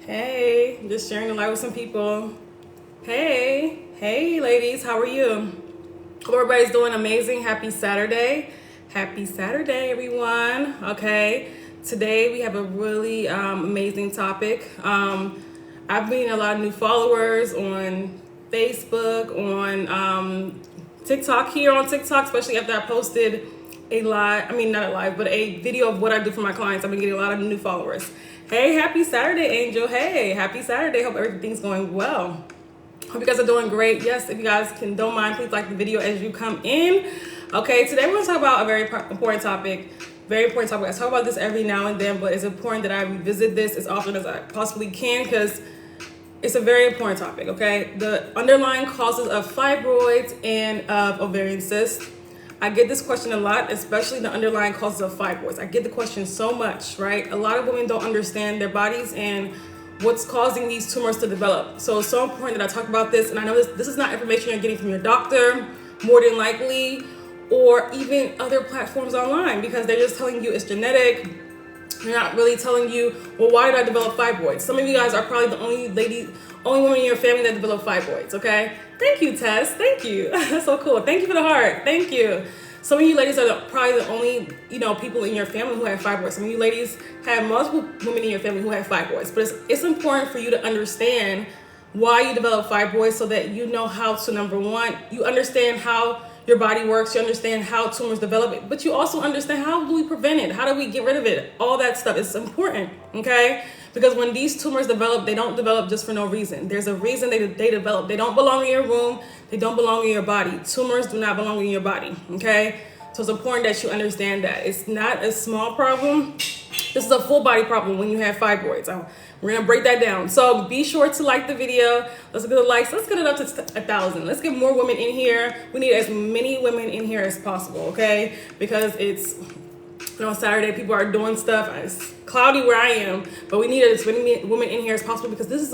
Hey, just sharing the light with some people. Hey, ladies, how are you? Hope everybody's doing amazing. Happy Saturday. Happy Saturday, everyone. Okay, today we have a really amazing topic. I've been a lot of new followers on Facebook, on TikTok, here on TikTok, especially after I posted not a live, but a video of what I do for my clients. I've been getting a lot of new followers. Hey, happy Saturday, Angel. Hey, happy Saturday. Hope everything's going well. Hope you guys are doing great. Yes, if you guys don't mind, please like the video as you come in. Okay, today we're going to talk about a very important topic. Very important topic. I talk about this every now and then, but it's important that I revisit this as often as I possibly can because it's a very important topic, okay? The underlying causes of fibroids and of ovarian cysts. I get this question a lot, especially the underlying causes of fibroids. I get the question so much, right? A lot of women don't understand their bodies and what's causing these tumors to develop. So it's so important that I talk about this. And I know this is not information you're getting from your doctor, more than likely, or even other platforms online, because they're just telling you it's genetic. They're not really telling you, well, why did I develop fibroids? Some of you guys are probably the only woman in your family that developed fibroids, okay? Thank you, Tess. Thank you. That's so cool. Thank you for the heart. Thank you. Some of you ladies are probably the only, people in your family who have fibroids. Some of you ladies have multiple women in your family who have fibroids. But it's important for you to understand why you develop fibroids so that you know how to, number one, you understand how your body works, you understand how tumors develop it, but you also understand how do we prevent it, how do we get rid of it, all that stuff is important, okay? Because when these tumors develop, they don't develop just for no reason. There's a reason they develop. They don't belong in your womb, they don't belong in your body. Tumors do not belong in your body, okay? So it's important that you understand that. It's not a small problem. This is a full body problem when you have fibroids. We're gonna break that down. So be sure to like the video. Let's get the likes. Let's get it up to 1,000. Let's get more women in here. We need as many women in here as possible, okay? Because it's, Saturday, people are doing stuff. It's cloudy where I am, but we need as many women in here as possible because this is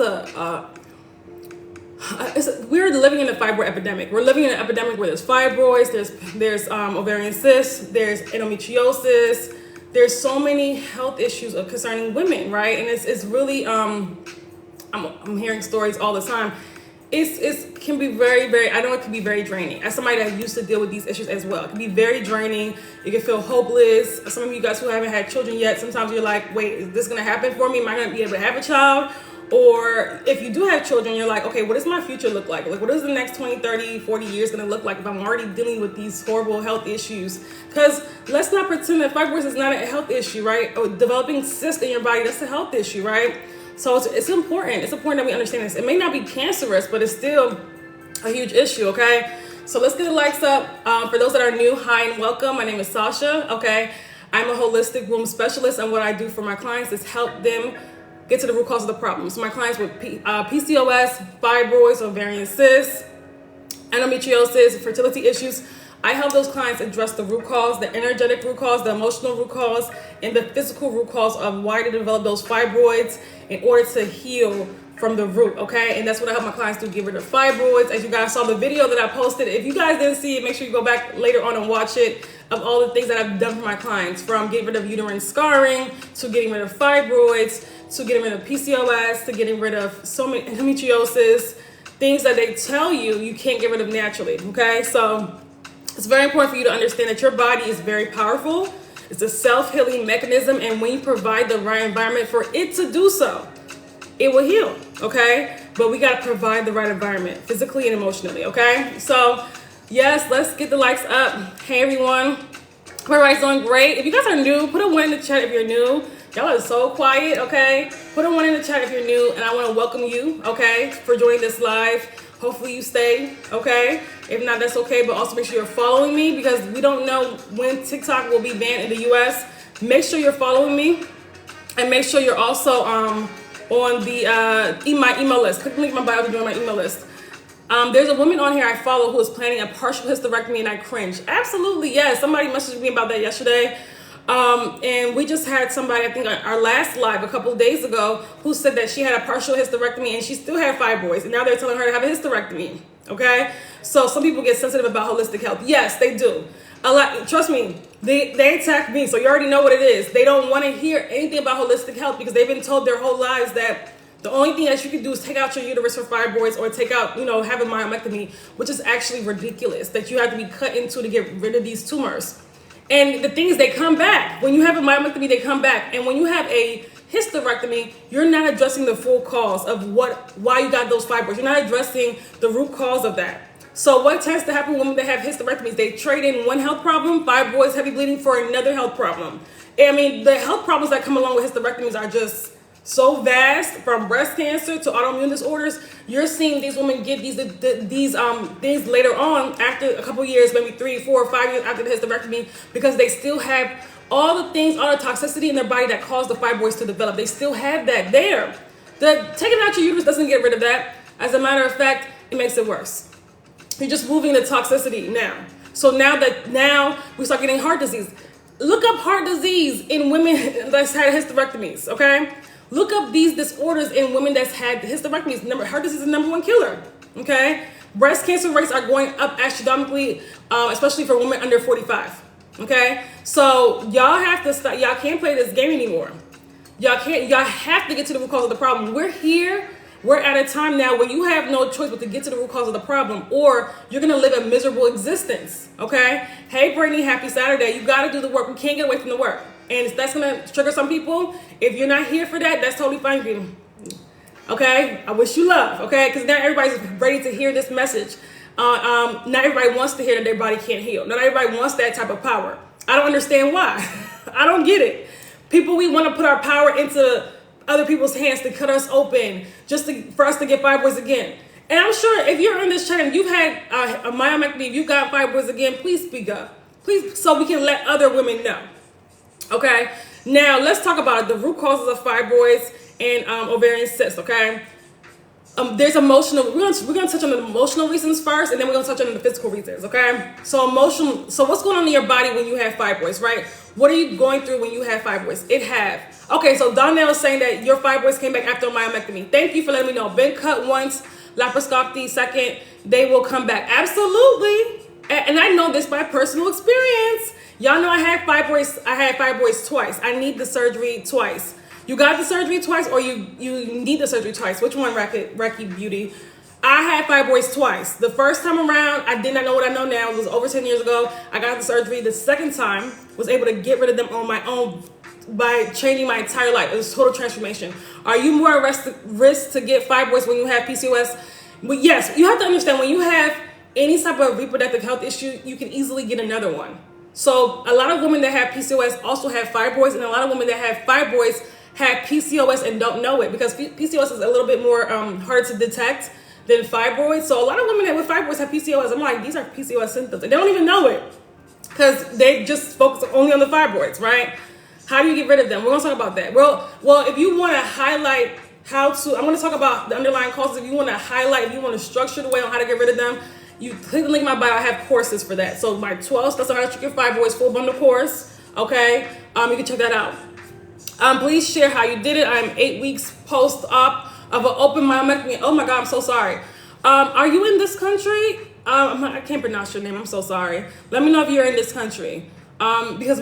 we're living in a fibroid epidemic. We're living in an epidemic where there's fibroids, there's ovarian cysts, there's endometriosis. There's so many health issues concerning women, right? And it's really I'm hearing stories all the time. It can be very, very, I know it can be very draining. As somebody that used to deal with these issues as well, it can be very draining. You can feel hopeless. Some of you guys who haven't had children yet, sometimes you're like, wait, is this gonna happen for me? Am I gonna be able to have a child? Or if you do have children, you're like, okay, what does my future look like? Like, what is the next 20, 30, 40 years gonna look like if I'm already dealing with these horrible health issues? Because let's not pretend that fibroids is not a health issue, right? Or developing cysts in your body, that's a health issue, right? So it's important. It's important that we understand this. It may not be cancerous, but it's still a huge issue, okay? So let's get the likes up. For those that are new, hi and welcome. My name is Sasha, okay? I'm a holistic womb specialist, and what I do for my clients is help them get to the root cause of the problem. So my clients with PCOS, fibroids, ovarian cysts, endometriosis, fertility issues, I help those clients address the root cause, the energetic root cause, the emotional root cause, and the physical root cause of why they develop those fibroids in order to heal from the root, okay? And that's what I help my clients do, get rid of fibroids. As you guys saw the video that I posted, if you guys didn't see it, make sure you go back later on and watch it, of all the things that I've done for my clients, from getting rid of uterine scarring, to getting rid of fibroids, to getting rid of PCOS, to getting rid of so many endometriosis, things that they tell you can't get rid of naturally, okay? So it's very important for you to understand that your body is very powerful. It's a self-healing mechanism, and when you provide the right environment for it to do so, it will heal, okay? But we gotta provide the right environment, physically and emotionally, okay? So yes, let's get the likes up. Hey everyone, hope everybody's doing great. If you guys are new, put a 1 in the chat if you're new. Y'all are so quiet, okay? Put a 1 in the chat if you're new, and I wanna welcome you, okay, for joining this live. Hopefully you stay, okay? If not, that's okay, but also make sure you're following me because we don't know when TikTok will be banned in the US. Make sure you're following me, and make sure you're also on the my email list. Click the link in my bio to join my email list. There's a woman on here I follow who is planning a partial hysterectomy, and I cringe. Absolutely, yes. Somebody messaged me about that yesterday. And we just had somebody, I think our last live a couple of days ago, who said that she had a partial hysterectomy and she still had fibroids, and now they're telling her to have a hysterectomy, okay? So some people get sensitive about holistic health. Yes, they do. A lot, trust me, they attack me, so you already know what it is. They don't want to hear anything about holistic health because they've been told their whole lives that The only thing that you can do is take out your uterus for fibroids or take out, have a myomectomy, which is actually ridiculous that you have to be cut into to get rid of these tumors. And the thing is, they come back. When you have a myomectomy, they come back. And when you have a hysterectomy, you're not addressing the full cause of why you got those fibroids. You're not addressing the root cause of that. So what tends to happen when women that have hysterectomies, they trade in one health problem, fibroids, heavy bleeding, for another health problem. I mean, the health problems that come along with hysterectomies are just so vast, from breast cancer to autoimmune disorders. You're seeing these women get these things later on, after a couple years, maybe 3, 4, or 5 years after the hysterectomy, because they still have all the things, all the toxicity in their body that caused the fibroids to develop. They still have that there. Taking out your uterus doesn't get rid of that. As a matter of fact, it makes it worse. You're just moving the toxicity now. So now we start getting heart disease. Look up heart disease in women that's had hysterectomies, okay? Look up these disorders in women that's had hysterectomies. Heart disease is the #1 killer, okay? Breast cancer rates are going up astronomically, especially for women under 45, okay? So y'all have to stop. Y'all can't play this game anymore. Y'all have to get to the root cause of the problem. We're at a time now where you have no choice but to get to the root cause of the problem, or you're going to live a miserable existence, okay? Hey, Brittany, happy Saturday. You got to do the work. We can't get away from the work. And that's going to trigger some people. If you're not here for that, that's totally fine for you, okay? I wish you love, okay? Because not everybody's ready to hear this message. Not everybody wants to hear that their body can't heal. Not everybody wants that type of power. I don't understand why. I don't get it. People, we want to put our power into other people's hands to cut us open for us to get fibroids again. And I'm sure if you're in this channel and you've had a myomectomy, if you got fibroids again, please speak up. Please, so we can let other women know. Okay? Now, let's talk about the root causes of fibroids and ovarian cysts, okay? There's emotional, we're gonna touch on the emotional reasons first, and then we're gonna touch on the physical reasons, okay? So what's going on in your body when you have fibroids, right? What are you going through when you have fibroids? Okay, so Donnell is saying that your fibroids came back after a myomectomy. Thank you for letting me know. Been cut once, laparoscopy second, they will come back. Absolutely. And I know this by personal experience. Y'all know I had fibroids twice. I need the surgery twice. You got the surgery twice, or you need the surgery twice? Which one, Reiki Beauty? I had fibroids twice. The first time around, I did not know what I know now. It was over 10 years ago. I got the surgery. The second time, was able to get rid of them on my own by changing my entire life. It was total transformation. Are you more at risk to get fibroids when you have PCOS? Well, yes, you have to understand, when you have any type of reproductive health issue, you can easily get another one. So a lot of women that have PCOS also have fibroids, and a lot of women that have fibroids have PCOS and don't know it, because PCOS is a little bit more hard to detect than fibroids. So a lot of women that with fibroids have PCOS. I'm like, these are PCOS symptoms, and they don't even know it because they just focus only on the fibroids, right? How do you get rid of them? We're gonna talk about that. Well, if you want to highlight I'm going to talk about the underlying causes. If you want to structure the way on how to get rid of them, you click the link in my bio. I have courses for that. So my 12 steps on how to treat your fibroids full bundle course. Okay, you can check that out. Please share how you did it. I'm 8 weeks post-op of an open myomectomy. Oh my God, I'm so sorry. Are you in this country? I can't pronounce your name. I'm so sorry. Let me know if you're in this country. Because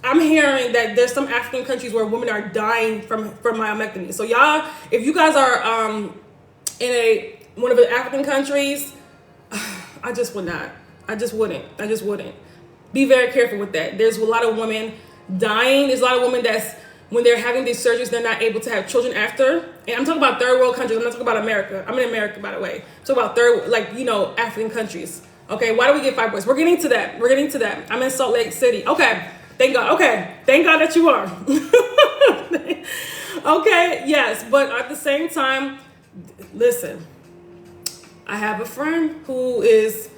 I'm hearing that there's some African countries where women are dying from myomectomy. So y'all, if you guys are in one of the African countries, I just wouldn't. Be very careful with that. There's a lot of women dying. There's a lot of women that's, when they're having these surgeries, they're not able to have children after. And I'm talking about third world countries. I'm not talking about America. I'm in America, by the way. I'm talking about African countries. Okay, why do we get fibroids? We're getting to that. I'm in Salt Lake City. Okay, thank God. Okay, thank God that you are. Okay, yes, but at the same time, listen, I have a friend who is,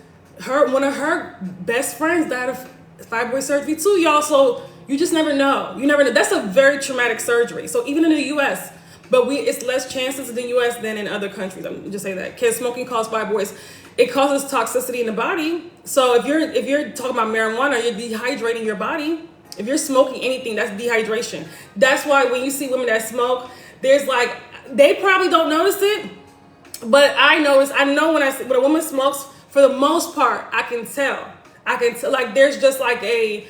one of her best friends died of fibroid surgery too, y'all. So you just never know. You never know. That's a very traumatic surgery. So even in the U.S., but it's less chances in the U.S. than in other countries. I'm just saying that. Can smoking cause fibroids? It causes toxicity in the body. So if you're talking about marijuana, you're dehydrating your body. If you're smoking anything, that's dehydration. That's why when you see women that smoke, they probably don't notice it, but I notice. I know when a woman smokes, for the most part, I can tell. Like there's just like the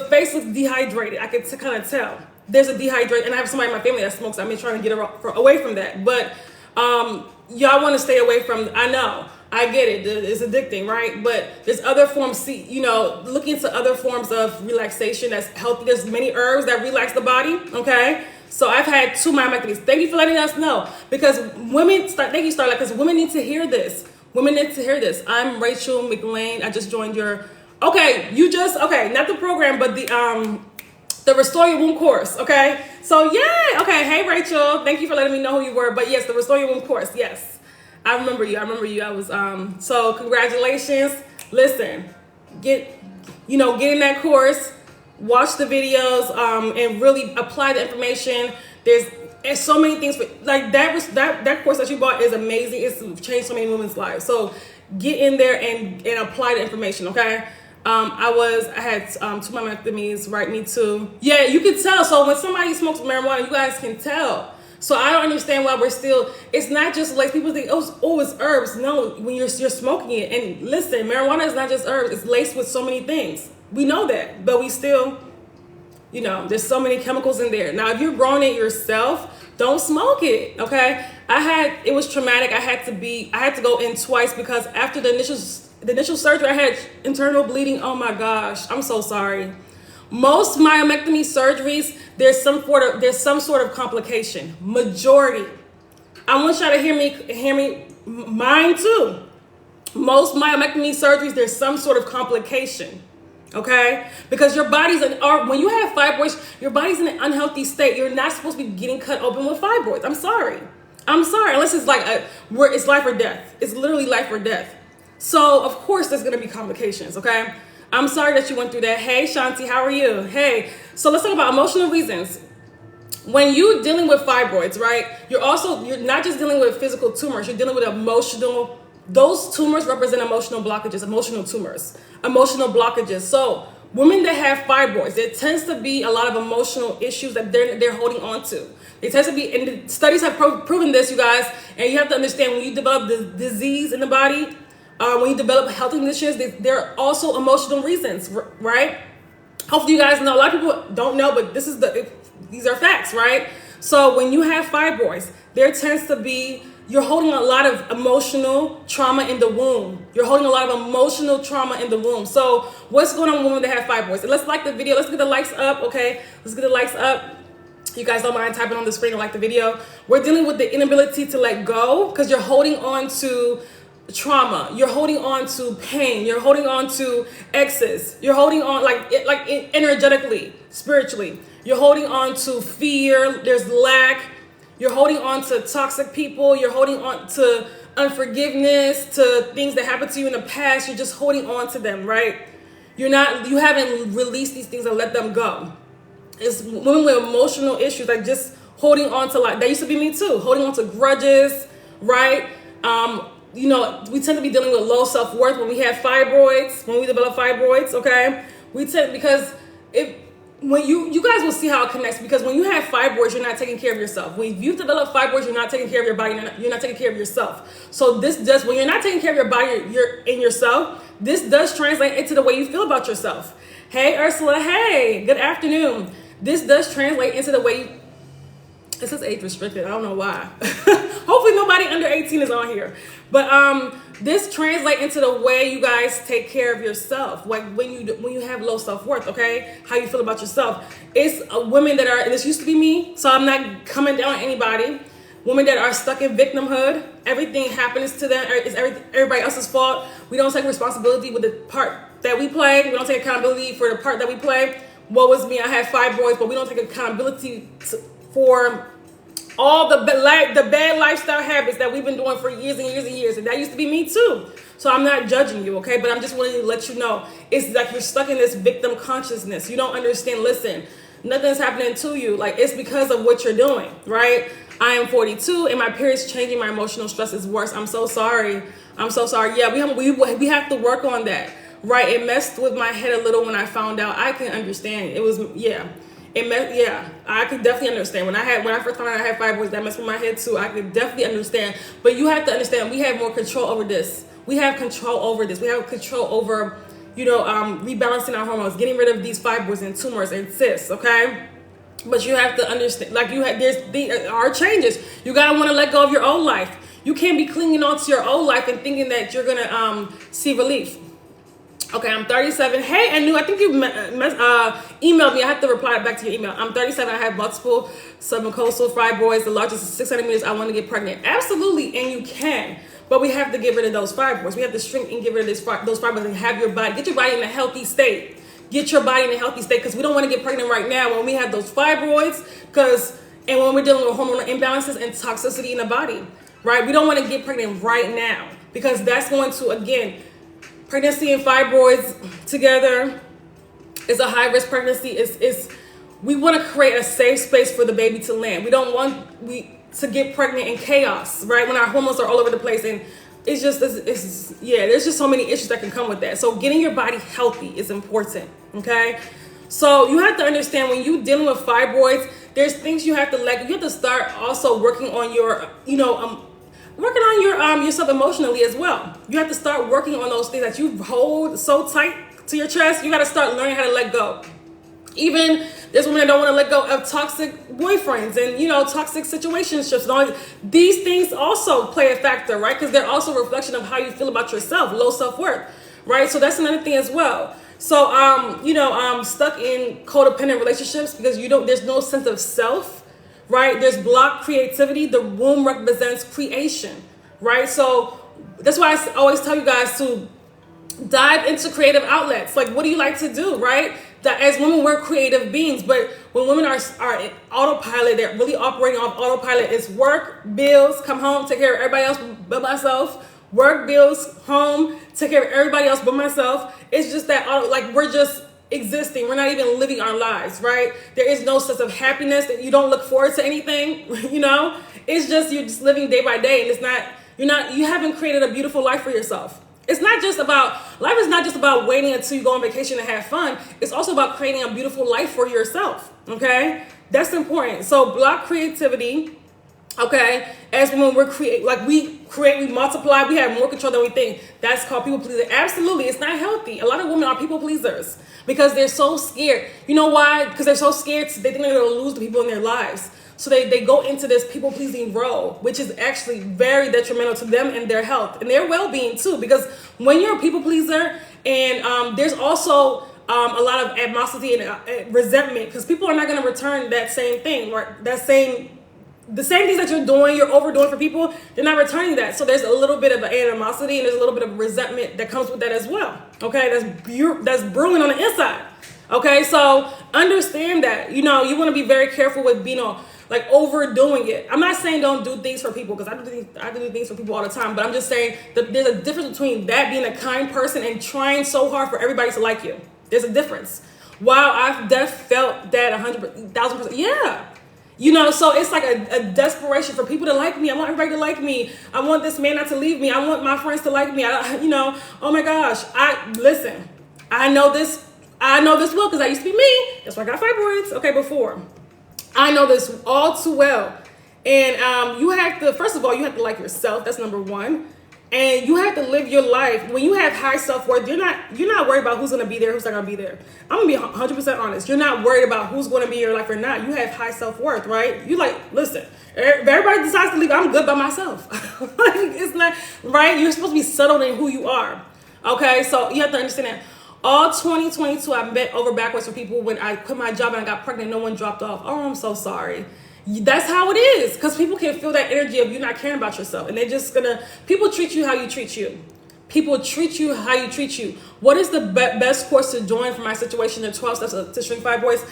face looks dehydrated. I can kind of tell. there's a dehydration, and I have somebody in my family that smokes. I've been trying to get away from that, but y'all want to stay away from. I know, I get it. It's addicting, right? But there's other forms. You know, look into other forms of relaxation that's healthy. There's many herbs that relax the body. Okay, so I've had 2 myomectomies. Thank you for letting us know, because women start. Thank you, Starlight, because women need to hear this. Women need to hear this. I'm Rachel McLean. I just joined your. Okay, not the program, but the Restore Your Womb course, okay? So, yeah, okay, hey, Rachel. Thank you for letting me know who you were. But, yes, the Restore Your Womb course, yes. I remember you. I was, so so Listen, get in that course, watch the videos, and really apply the information. There's so many things, like that course that you bought is amazing. It's changed so many women's lives. So, get in there and apply the information, okay? I had 2 myomectomies, right? Me too. Yeah, you can tell. So when somebody smokes marijuana, you guys can tell. So I don't understand why it's not just like people think, oh, it's herbs. No, when you're smoking it. And listen, marijuana is not just herbs. It's laced with so many things. We know that, but we still, there's so many chemicals in there. Now, if you're growing it yourself, don't smoke it, okay? It was traumatic. I had to go in twice because after the initial surgery, I had internal bleeding. Oh my gosh, I'm so sorry. Most myomectomy surgeries, there's some sort of complication. Majority. I want y'all to hear me. Mine too. Most myomectomy surgeries, there's some sort of complication. Okay? Because your body's when you have fibroids, your body's in an unhealthy state. You're not supposed to be getting cut open with fibroids. I'm sorry. Unless it's like it's life or death. It's literally life or death. So, of course, there's going to be complications, okay? I'm sorry that you went through that. Hey, Shanti, how are you? Hey, so let's talk about emotional reasons. When you're dealing with fibroids, right, you're not just dealing with physical tumors, you're dealing with emotional. Those tumors represent emotional blockages, emotional tumors, emotional blockages. So, women that have fibroids, there tends to be a lot of emotional issues that they're holding on to. It tends to be, and the studies have proven this, you guys, and you have to understand when you develop the disease in the body, when you develop health conditions, there are also emotional reasons, right? Hopefully you guys know. A lot of people don't know, but these are facts, right? So when you have fibroids, there tends to be, you're holding a lot of emotional trauma in the womb. You're holding a lot of emotional trauma in the womb. So what's going on with women that have fibroids? And let's like the video. Let's get the likes up, okay? Let's get the likes up. You guys don't mind typing on the screen and like the video. We're dealing with the inability to let go because you're holding on to trauma, you're holding on to pain, you're holding on to excess, you're holding on like energetically, spiritually, you're holding on to fear, there's lack, you're holding on to toxic people, you're holding on to unforgiveness, to things that happened to you in the past, you're just holding on to them, right? You haven't released these things and let them go. It's women with emotional issues, like just holding on to, like, that used to be me too, holding on to grudges, right? We tend to be dealing with low self-worth when we have fibroids, when we develop fibroids, okay? Because when you guys will see how it connects, because when you have fibroids, you're not taking care of yourself. When you develop fibroids, you're not taking care of your body, you're not taking care of yourself. So when you're not taking care of your body, you're in yourself, this does translate into the way you feel about yourself. Hey, Ursula, hey, good afternoon. This does translate into the way it says age restricted. I don't know why. Hopefully nobody under 18 is on here. But this translates into the way you guys take care of yourself. Like when you have low self-worth, okay? How you feel about yourself. It's women that are, and this used to be me, so I'm not coming down on anybody. Women that are stuck in victimhood. Everything happens to them. It's everybody else's fault. We don't take responsibility with the part that we play. We don't take accountability for the part that we play. Woe is me, I have fibroids, but we don't take accountability for all the bad lifestyle habits that we've been doing for years and years and years. And that used to be me too. So I'm not judging you, okay? But I'm just wanting to let you know, it's like you're stuck in this victim consciousness. You don't understand. Listen, nothing's happening to you. Like, it's because of what you're doing, right? I am 42 and my period's changing. My emotional stress is worse. I'm so sorry. Yeah, we have to work on that, right? It messed with my head a little when I found out. I can understand. It was, yeah. I could definitely understand. When I first found out I had fibroids, that messed with my head too. I could definitely understand. But you have to understand, we have more control over this. We have control over this. We have control over, rebalancing our hormones, getting rid of these fibroids and tumors and cysts, okay? But you have to understand, like there are changes. You gotta want to let go of your old life. You can't be clinging on to your old life and thinking that you're gonna see relief. Okay, I'm 37. Hey, Anu, I think you emailed me. I have to reply back to your email. I'm 37. I have multiple submucosal fibroids. The largest is 6 centimeters. I want to get pregnant. Absolutely, and you can. But we have to get rid of those fibroids. We have to shrink and get rid of those fibroids and have your body, get your body in a healthy state. Get your body in a healthy state, because we don't want to get pregnant right now when we have those fibroids, and when we're dealing with hormonal imbalances and toxicity in the body, right? We don't want to get pregnant right now, because that's going to, again, pregnancy and fibroids together is a high-risk pregnancy. We want to create a safe space for the baby to land. We don't want to get pregnant in chaos, right? When our hormones are all over the place, and there's just so many issues that can come with that. So getting your body healthy is important, okay? So you have to understand, when you're dealing with fibroids, there's things you have to start also working on your, working on yourself emotionally as well. You have to start working on those things that you hold so tight to your chest. You got to start learning how to let go. Even there's women that don't want to let go of toxic boyfriends and, toxic situationships. And all these things also play a factor, right? Because they're also a reflection of how you feel about yourself, low self-worth, right? So that's another thing as well. So, stuck in codependent relationships because there's no sense of self, right? There's blocked creativity. The womb represents creation, right? So that's why I always tell you guys to dive into creative outlets. Like, what do you like to do, right? That as women, we're creative beings, but when women are in autopilot, they're really operating off autopilot. It's work, bills, come home, take care of everybody else but myself. Work, bills, home, take care of everybody else but myself. It's just that, we're just existing. We're not even living our lives, right? There is no sense of happiness. That you don't look forward to anything, It's just, you're just living day by day, and you haven't created a beautiful life for yourself. Life is not just about waiting until you go on vacation and have fun. It's also about creating a beautiful life for yourself, okay? That's important. So block creativity, okay? As when we multiply, we have more control than we think. That's called people pleasing. Absolutely, it's not healthy. A lot of women are people pleasers because they're so scared. You know why? Because they're so scared, they think they're going to lose the people in their lives. So they go into this people-pleasing role, which is actually very detrimental to them and their health and their well-being too. Because when you're a people-pleaser, and there's also a lot of animosity and resentment, because people are not going to return that same thing, or the same things that you're overdoing for people, they're not returning that. So there's a little bit of animosity and there's a little bit of resentment that comes with that as well. Okay, that's brewing on the inside. Okay, so understand that, you want to be very careful with being overdoing it. I'm not saying don't do things for people, because I do things for people all the time, but I'm just saying that there's a difference between that, being a kind person, and trying so hard for everybody to like you. There's a difference. Wow, I've felt that 1,000%. Yeah. So it's like a desperation for people to like me. I want everybody to like me. I want this man not to leave me. I want my friends to like me. Oh my gosh. I know this well, because I used to be me. That's why I got fibroids. Okay, before. I know this all too well. And you have to, first of all, you have to like yourself. That's number one. And you have to live your life. When you have high self-worth, you're not worried about who's going to be there, who's not going to be there. I'm going to be 100% honest. You're not worried about who's going to be in your life or not. You have high self-worth, right? You listen, if everybody decides to leave, I'm good by myself. It's not, right? You're supposed to be settled in who you are. Okay, so you have to understand that. All 2022, I bent over backwards for people. When I quit my job and I got pregnant, no one dropped off. Oh, I'm so sorry. That's how it is, because people can feel that energy of you not caring about yourself, and they're just people treat you how you treat you. People treat you how you treat you. What is the best course to join for my situation, the 12 steps to shrink fibroids?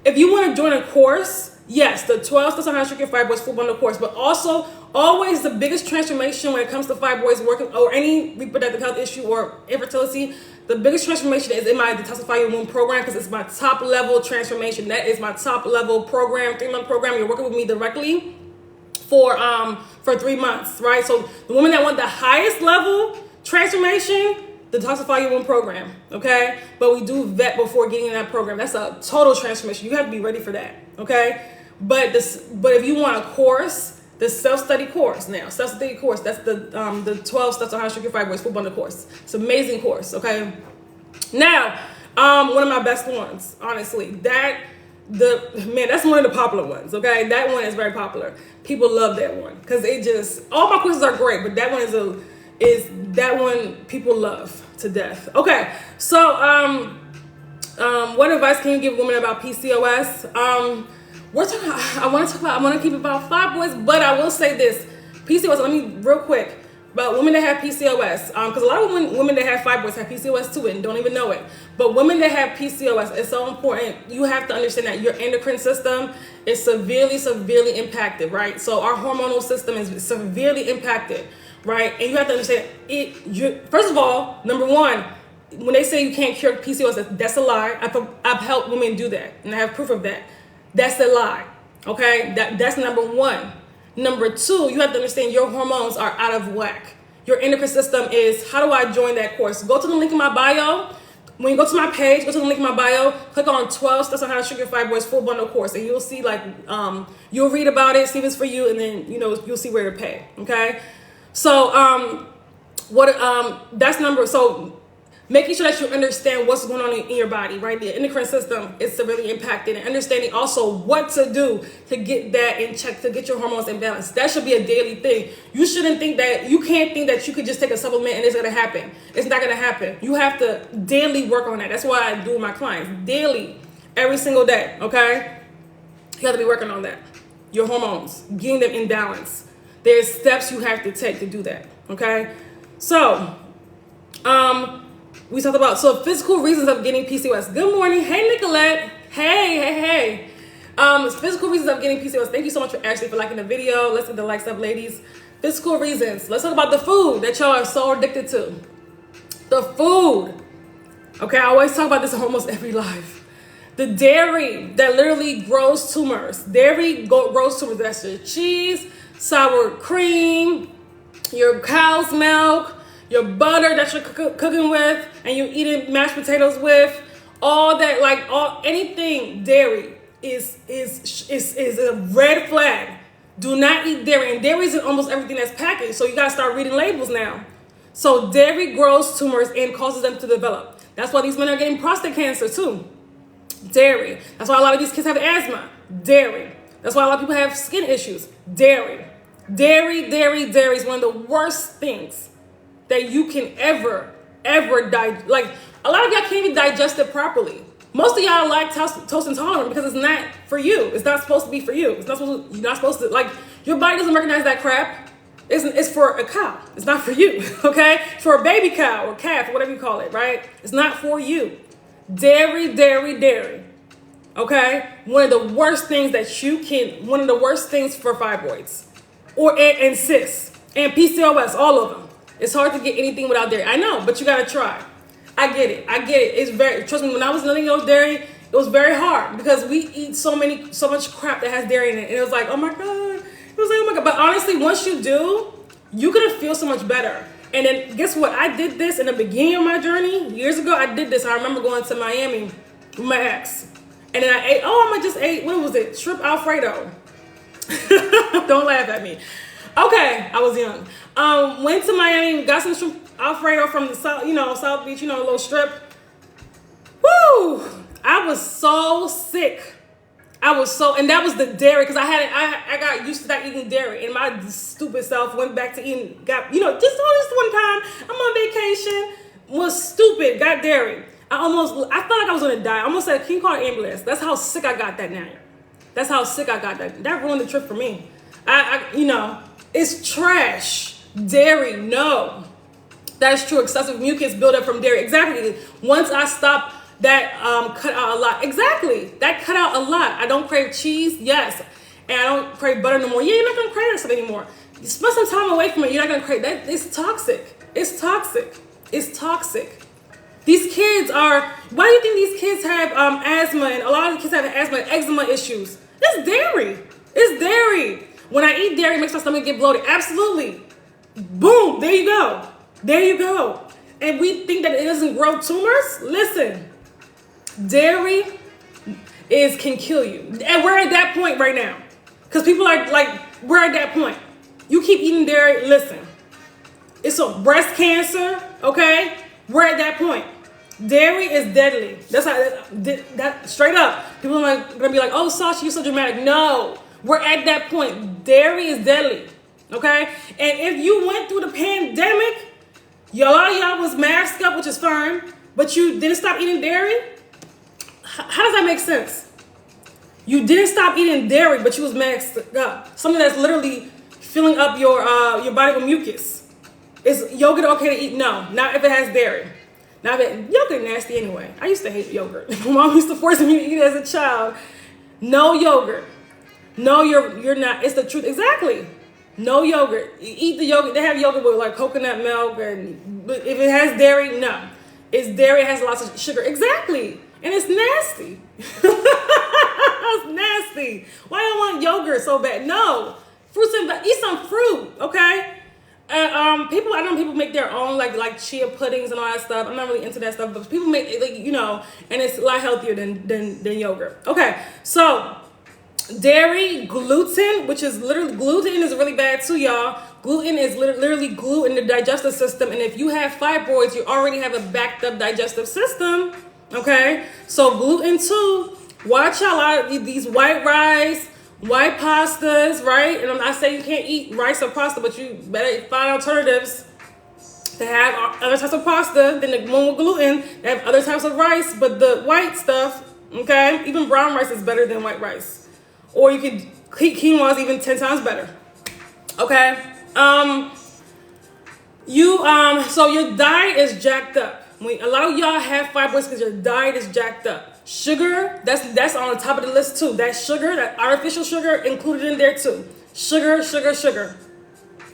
If you want to join a course, yes, the 12 steps on how to shrink your fibroids full bundle course, but also always the biggest transformation when it comes to fibroids, working, or any reproductive health issue or infertility, the biggest transformation is in my Detoxify Your Womb program, because it's my top level transformation. That is my top level program, 3-month program. You're working with me directly for 3 months, right? So the women that want the highest level transformation, the Detoxify Your Womb program, okay? But we do vet before getting in that program. That's a total transformation. You have to be ready for that, okay? But if you want a course, the self-study course, that's the 12 steps on how to shrink your fibroids full bundle course. It's an amazing course, okay? Now, one of my best ones, honestly. That's one of the popular ones, okay? That one is very popular. People love that one because all my courses are great, but that one that one people love to death. Okay, so what advice can you give women about PCOS? I want to keep it about fibroids, but I will say this: PCOS. Let me real quick about women that have PCOS, because a lot of women that have fibroids have PCOS too and don't even know it. But women that have PCOS, it's so important. You have to understand that your endocrine system is severely impacted, right? So our hormonal system is severely impacted, right? And you have to understand first of all, number one, when they say you can't cure PCOS, that's a lie. I've helped women do that, and I have proof of that. That's a lie, okay? That's number one. Number two, you have to understand your hormones are out of whack. Your endocrine system is, how do I join that course? Go to the link in my bio. When you go to my page, go to the link in my bio, click on 12 Steps on How to Shrink Your Fibroids full bundle course, and you'll see you'll read about it, see if it's for you, and then you'll see where to pay. Okay, so so making sure that you understand what's going on in your body, right? The endocrine system is severely impacted, and understanding also what to do to get that in check, to get your hormones in balance. That should be a daily thing. You can't think that you could just take a supplement and it's going to happen. It's not going to happen. You have to daily work on that. That's why I do with my clients daily, every single day. Okay, you have to be working on that. Your hormones, getting them in balance. There's steps you have to take to do that. Okay, so we talked about physical reasons of getting PCOS. Good morning. Hey, Nicolette. Hey. Physical reasons of getting PCOS. Thank you so much for Ashley for liking the video. Let's get the likes up, ladies. Physical reasons. Let's talk about the food that y'all are so addicted to. The food. Okay, I always talk about this in almost every live. The dairy that literally grows tumors. Dairy grows tumors. That's your cheese, sour cream, your cow's milk, your butter that you're cooking with, and you're eating mashed potatoes with, all that, anything dairy is a red flag. Do not eat dairy, and dairy is in almost everything that's packaged, so you gotta start reading labels now. So dairy grows tumors and causes them to develop. That's why these men are getting prostate cancer too. Dairy. That's why a lot of these kids have asthma. Dairy. That's why a lot of people have skin issues. Dairy is one of the worst things that you can ever digest. A lot of y'all can't even digest it properly. Most of y'all are lactose intolerant because it's not for you. It's not supposed to be for you. You're not supposed to, your body doesn't recognize that crap. It's for a cow. It's not for you, okay? It's for a baby cow or calf or whatever you call it, right? It's not for you. Dairy, okay? One of the worst things for fibroids and cysts and PCOS, all of them. It's hard to get anything without dairy. I know, but you gotta try. I get it. Trust me, when I was letting go of dairy, it was very hard because we eat so much crap that has dairy in it. And it was like, oh my God. But honestly, once you do, you're gonna feel so much better. And then guess what? I did this in the beginning of my journey. Years ago, I did this. I remember going to Miami with my ex. And then I just ate, what was it? Shrimp Alfredo. Don't laugh at me. Okay, I was young. Went to Miami, got some shrimp Alfredo from the South Beach, a little strip. Woo! I was so sick. And that was the dairy, because I got used to not eating dairy, and my stupid self went back to eating, just all this one time, I'm on vacation, was stupid, got dairy. I felt like I was gonna die. I almost said, can you call an ambulance? That's how sick I got that now. That's how sick I got that. That ruined the trip for me. It's trash. Dairy, no. That's true. Excessive mucus buildup from dairy. Exactly. Once I stopped, that cut out a lot. Exactly. That cut out a lot. I don't crave cheese, yes. And I don't crave butter no more. Yeah, you're not going to crave that stuff anymore. You spend some time away from it. You're not going to crave that. It's toxic. These kids why do you think these kids have asthma, and a lot of the kids have asthma and eczema issues? It's dairy. When I eat dairy, it makes my stomach get bloated. Absolutely. Boom. There you go. And we think that it doesn't grow tumors? Listen, dairy can kill you. And we're at that point right now. Because people are we're at that point. You keep eating dairy, listen. It's a breast cancer, okay? We're at that point. Dairy is deadly. That's how that straight up. People are gonna be like, "Oh, Sasha, you're so dramatic." No, we're at that point. Dairy is deadly. Okay, and if you went through the pandemic, a lot of y'all was masked up, which is fine, but you didn't stop eating dairy. How does that make sense? You didn't stop eating dairy, but you was masked up. Something that's literally filling up your body with mucus. Is yogurt okay to eat? No, not if it has dairy. Now that yogurt nasty anyway. I used to hate yogurt. My mom used to force me to eat it as a child. No yogurt. No, you're not. It's the truth. Exactly. No yogurt. Eat the yogurt. They have yogurt with like coconut milk, but if it has dairy, no. It's dairy. It has lots of sugar. Exactly. And it's nasty. It's nasty. Why do I want yogurt so bad? No. Fruits and eat some fruit, okay? People, I know people make their own like chia puddings and all that stuff. I'm not really into that stuff, but people make and it's a lot healthier than yogurt. Okay, so dairy, gluten, which is literally gluten is really bad too, y'all. Gluten is literally glue in the digestive system, and if you have fibroids, you already have a backed up digestive system. Okay, so gluten too. Watch out, a lot of these white rice, white pastas, right? And I'm not saying you can't eat rice or pasta, but you better find alternatives to have other types of pasta than the one with gluten. They have other types of rice, but the white stuff, okay? Even brown rice is better than white rice. Or you could, quinoa is even 10 times better, okay? So your diet is jacked up. A lot of y'all have fibroids because your diet is jacked up. Sugar, that's on the top of the list too. That sugar, that artificial sugar included in there too. Sugar.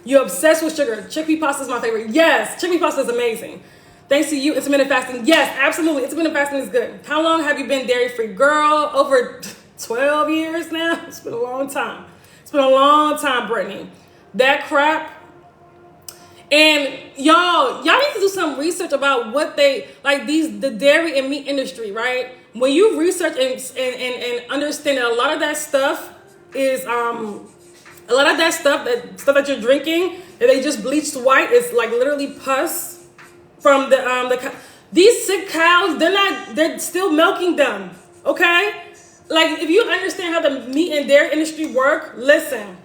You're obsessed with sugar. Chickpea pasta is my favorite. Yes, chickpea pasta is amazing. Thanks to you, intermittent fasting. Yes, absolutely. Intermittent fasting is good. How long have you been dairy-free? Girl, over 12 years now. It's been a long time. It's been a long time, Brittany. That crap. And y'all need to do some research about what they like the dairy and meat industry, right? When you research and understand that a lot of that stuff is stuff that you're drinking that they just bleached white is like literally pus from these sick cows. They're still milking them, okay? Like if you understand how the meat and dairy industry work, listen,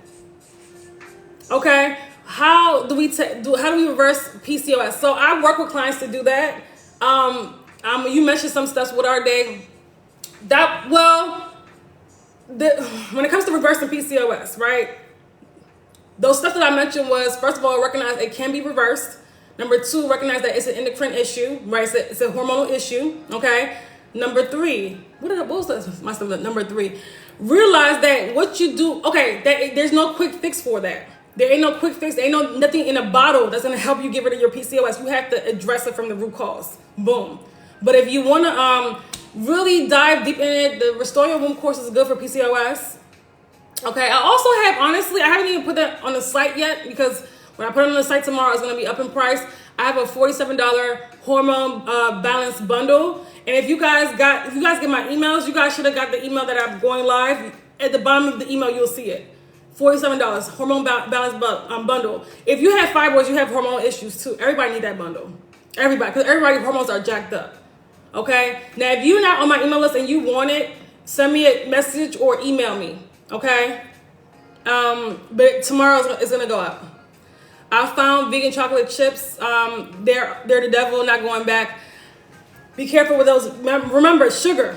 okay? How do we reverse PCOS? So I work with clients to do that. You mentioned some stuff. What are they? When it comes to reversing PCOS, right? Those stuff that I mentioned was, first of all, recognize it can be reversed. Number two, recognize that it's an endocrine issue, right? It's a hormonal issue, okay? Number three, what was my stuff? Number three, realize that what you do, okay, there's no quick fix for that. There ain't no quick fix. There ain't nothing in a bottle that's gonna help you get rid of your PCOS. You have to address it from the root cause. Boom. But if you wanna really dive deep in it, the Restore Your Womb course is good for PCOS. Okay. I also have, honestly, I haven't even put that on the site yet because when I put it on the site tomorrow, it's gonna be up in price. I have a $47 hormone balance bundle, and if you guys get my emails, you guys should have got the email that I'm going live. At the bottom of the email, you'll see it. $47 hormone balance bundle. If you have fibroids, you have hormonal issues too. Everybody need that bundle. Everybody, because everybody's hormones are jacked up. Okay. Now, if you're not on my email list and you want it, send me a message or email me. Okay. But tomorrow is gonna go up. I found vegan chocolate chips. They're the devil. Not going back. Be careful with those. Remember sugar.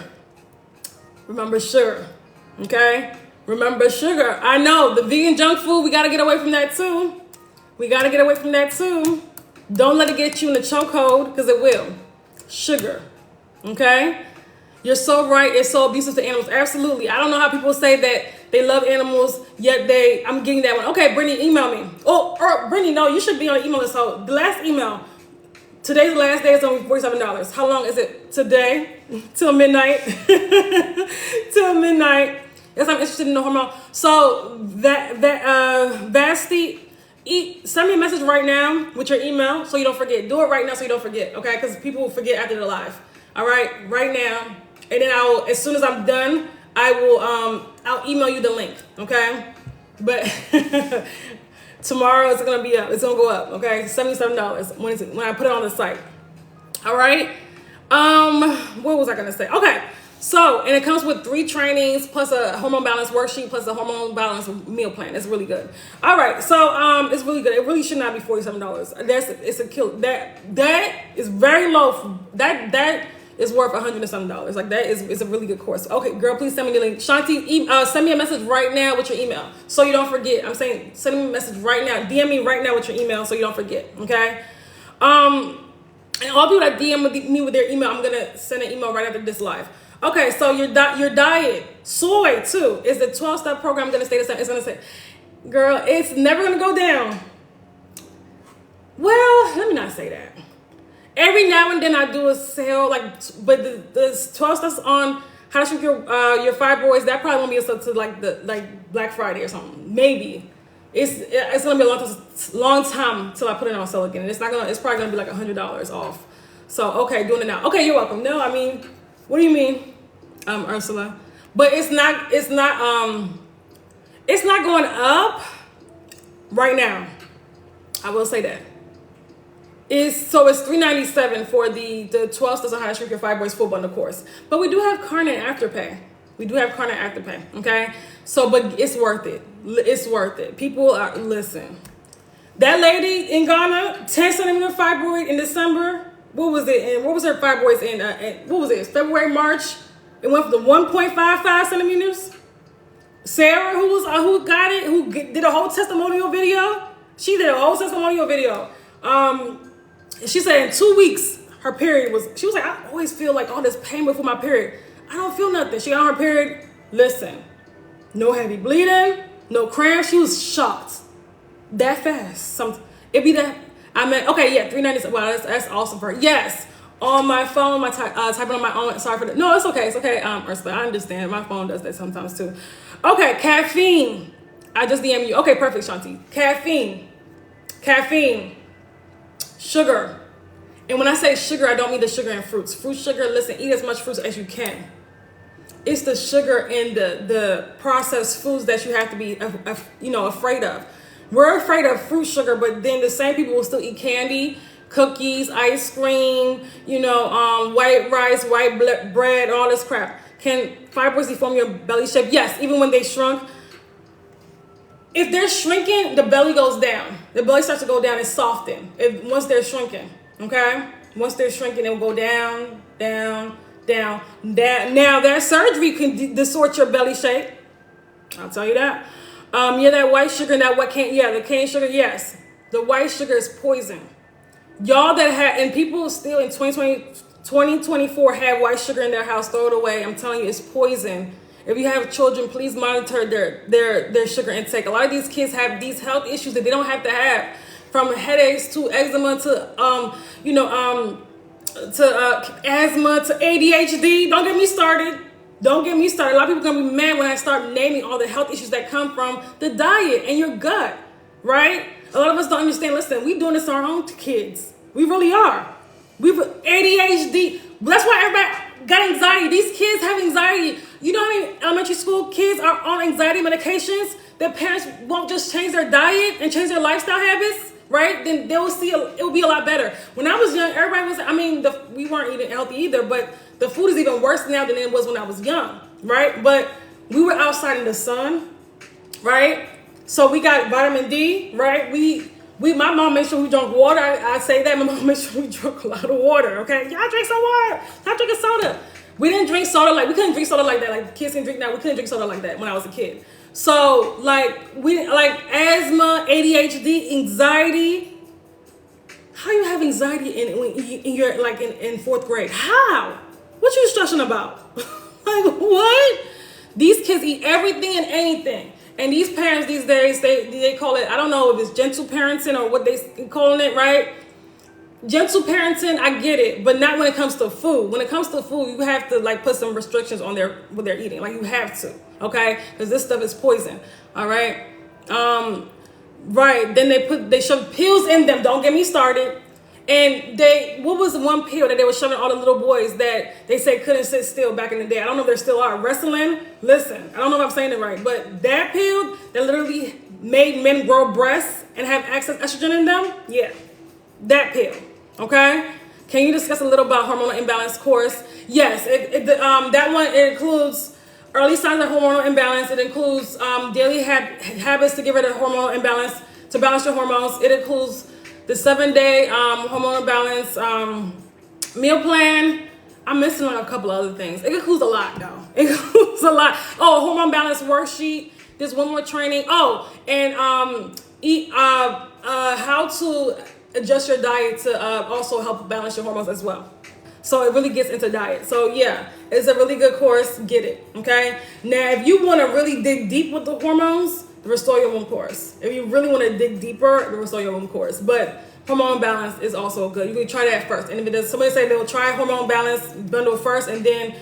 Okay. Remember sugar. I know the vegan junk food. We gotta get away from that too. Don't let it get you in the chokehold because it will. Sugar. Okay. You're so right. It's so abusive to animals. Absolutely. I don't know how people say that they love animals, yet I'm getting that one. Okay, Brittany, email me. Or Brittany, no, you should be on the email list. So the last email. Today's the last day. It's only $47. How long is it today? Till midnight. Till midnight. Yes, I'm interested in the hormone. So Vasti, send me a message right now with your email so you don't forget. Do it right now so you don't forget, okay? Because people will forget after they're live. All right, right now, and then as soon as I'm done, I'll email you the link, okay? But tomorrow it's gonna be up. It's gonna go up, okay? $77 when I put it on the site. All right. What was I gonna say? Okay. So, and it comes with 3 trainings plus a hormone balance worksheet plus a hormone balance meal plan. It's really good. All right, so it's really good. It really should not be $47. It's a kill. That is very low. That is worth $100 and something. Like that is a really good course. Okay, girl, please send me the link. Shanti, send me a message right now with your email so you don't forget. I'm saying send me a message right now. DM me right now with your email so you don't forget. Okay. And all people that DM me with their email, I'm gonna send an email right after this live. Okay, so your diet, soy too, is the 12-step program gonna stay the same? It's gonna say, girl, it's never gonna go down. Well, let me not say that. Every now and then I do a sale, but the 12 steps on how to shrink your fibroids, that probably won't be a sale to like Black Friday or something. Maybe. It's gonna be a long time till I put it on sale again. It's probably gonna be like $100 off. So okay, doing it now. Okay, you're welcome. No, I mean, what do you mean? Ursula, but it's not going up right now. I will say that. It's $397 for the 12 steps on how to shrink your fibroids full bundle course. But we do have Carnet Afterpay. Okay, so but it's worth it. It's worth it. People are listen. That lady in Ghana, 10 centimeter fibroid in December. What was it? And what was her fibroids in? What was it? February, March. It went from the 1.55 centimeters. Sarah, who got it, who did a whole testimonial video. She did a whole testimonial video. She said in 2 weeks her period was. She was like, I always feel like all this pain before my period. I don't feel nothing. She got on her period. Listen, no heavy bleeding, no cramps. She was shocked. That fast. It be that. I mean, okay, yeah, 397. Wow, that's awesome for her. Yes, on my phone, typing on my own. Sorry for that. No, it's okay. It's okay. Ursula, I understand. My phone does that sometimes too. Okay, caffeine. I just DM you. Okay, perfect, Shanti. Caffeine, sugar. And when I say sugar, I don't mean the sugar in fruits. Fruit sugar. Listen, eat as much fruits as you can. It's the sugar in the processed foods that you have to be, afraid of. We're afraid of fruit sugar, but then the same people will still eat candy, cookies, ice cream, white rice, white bread, all this crap. Can fibroids deform your belly shape? Yes, even when they shrunk. If they're shrinking, the belly goes down. The belly starts to go down and soften once they're shrinking, okay? Once they're shrinking, it will go down, down, down, down. Now, that surgery can distort your belly shape. I'll tell you that. That white sugar and the cane sugar, yes. The white sugar is poison. Y'all and people still in 2024 have white sugar in their house, throw it away. I'm telling you, it's poison. If you have children, please monitor their sugar intake. A lot of these kids have these health issues that they don't have to have, from headaches to eczema to asthma to ADHD. Don't get me started. A lot of people are going to be mad when I start naming all the health issues that come from the diet and your gut, right? A lot of us don't understand. Listen, we're doing this to our own kids. We really are. We've ADHD. That's why everybody got anxiety. These kids have anxiety. You know how many elementary school kids are on anxiety medications? Their parents won't just change their diet and change their lifestyle habits, right? Then they will see it will be a lot better. When I was young, everybody was, we weren't eating healthy either, but the food is even worse now than it was when I was young, right? But we were outside in the sun, right? So we got vitamin D, right? My mom made sure we drank water. I say that. My mom made sure we drank a lot of water, okay? Y'all drink some water. Stop drinking soda. We couldn't drink soda like that. Like kids can drink now. We couldn't drink soda like that when I was a kid. So asthma, ADHD, anxiety. How you have anxiety in your in fourth grade? How? What you stressing about? What? These kids eat everything and anything. And these parents these days, they call it, I don't know if it's gentle parenting or what they calling it, right? Gentle parenting, I get it, but not when it comes to food. When it comes to food, you have to put some restrictions on what they're eating. You have to, okay? Because this stuff is poison, all right? Right, then they shove pills in them. Don't get me started. And what was the one pill that they were shoving all the little boys that they say couldn't sit still back in the day? I don't know if there still are. Wrestling? Listen, I don't know if I'm saying it right, but that pill that literally made men grow breasts and have excess estrogen in them, yeah, that pill, okay? Can you discuss a little about hormonal imbalance course? Yes, that one, it includes early signs of hormonal imbalance. It includes daily habits to get rid of hormonal imbalance, to balance your hormones. It includes the 7-day hormonal balance meal plan. I'm missing on a couple other things. It includes a lot, though. It includes a lot. Oh, hormone balance worksheet. There's one more training. Oh, and how to adjust your diet to also help balance your hormones as well. So it really gets into diet. So yeah, it's a really good course. Get it, okay? Now, if you want to really dig deep with the hormones, the Restore Your Womb course. If you really want to dig deeper, the Restore Your Womb course. But hormone balance is also good. You can try that first. And if it does, somebody say they'll try hormone balance bundle first, and then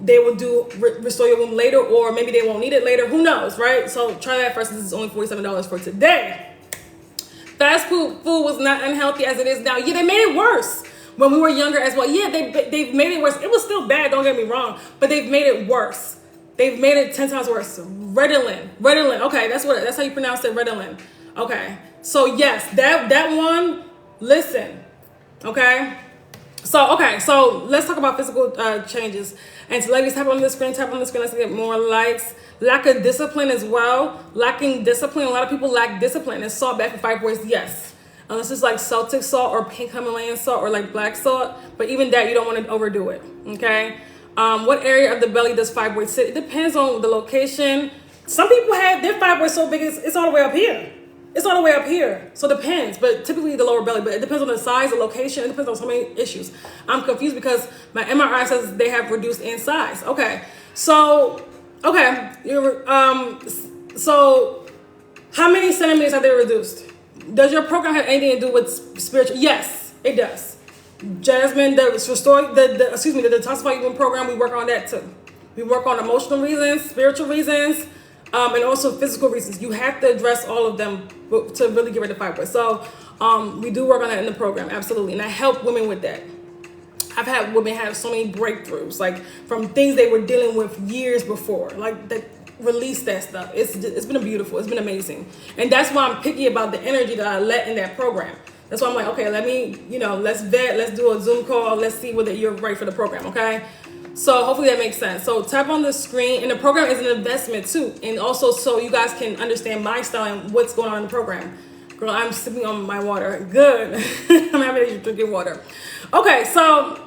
they will do Restore Your Womb later, or maybe they won't need it later. Who knows, right? So try that first. This is only $47 for today. Fast food was not unhealthy as it is now. Yeah, they made it worse when we were younger as well. Yeah, they've made it worse. It was still bad, don't get me wrong, but they've made it worse. They've made it 10 times worse. Ritalin. Okay, that's how you pronounce it, Ritalin. Okay, so yes, that one. Listen, okay. So let's talk about physical changes. And so ladies, tap on the screen. Let's get more likes. Lack of discipline as well. Lacking discipline. A lot of people lack discipline. Is salt bad for fibroids? Yes. Unless it's like Celtic salt or pink Himalayan salt or like black salt. But even that, you don't want to overdo it. Okay. What area of the belly does fibroids sit? It depends on the location. Some people have their fibroids so big it's all the way up here. It's all the way up here. So it depends, but typically the lower belly, but it depends on the size, the location. It depends on so many issues. I'm confused because my MRI says they have reduced in size. Okay. So how many centimeters have they reduced? Does your program have anything to do with spiritual? Yes, it does. Jasmine, the Detoxify Your Womb program, we work on that too. We work on emotional reasons, spiritual reasons, and also physical reasons. You have to address all of them to really get rid of fibroids. So we do work on that in the program, absolutely. And I help women with that. I've had women have so many breakthroughs, like from things they were dealing with years before, like that release that stuff. It's been beautiful. It's been amazing. And that's why I'm picky about the energy that I let in that program. That's why I'm like, okay, let me, let's vet, let's do a Zoom call. Let's see whether you're right for the program. Okay. So hopefully that makes sense. So tap on the screen, and the program is an investment too. And also so you guys can understand my style and what's going on in the program. Girl, I'm sipping on my water. Good. I'm happy that you're drinking water. Okay. So